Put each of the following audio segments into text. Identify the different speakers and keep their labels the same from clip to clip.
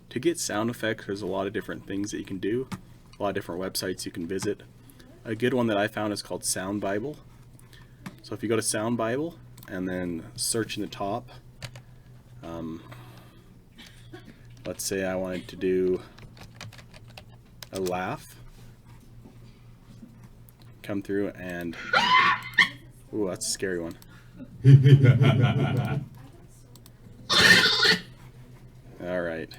Speaker 1: To get sound effects, there's a lot of different things that you can do, a lot of different websites you can visit. A good one that I found is called Sound Bible. So if you go to Sound Bible and then search in the top, let's say I wanted to do a laugh, come through and, ooh, that's a scary one. All right.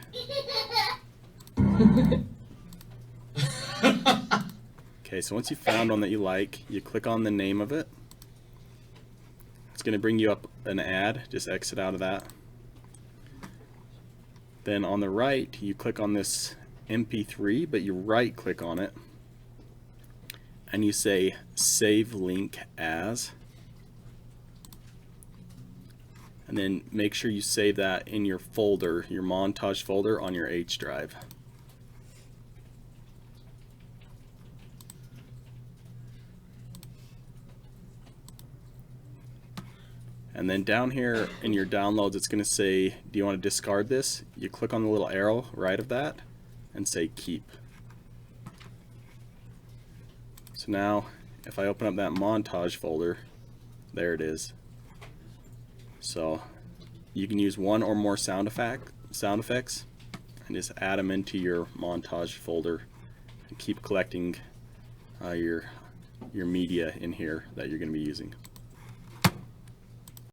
Speaker 1: Okay, so once you found one that you like, you click on the name of it. It's going to bring you up an ad. Just exit out of that. Then on the right, you click on this MP3, but you right click on it and you say save link as, and then make sure you save that in your folder, your montage folder on your H drive. And then down here in your downloads, it's going to say, do you want to discard this? You click on the little arrow right of that and say keep. So now if I open up that montage folder, there it is. So you can use one or more sound effects and just add them into your montage folder and keep collecting your media in here that you're going to be using.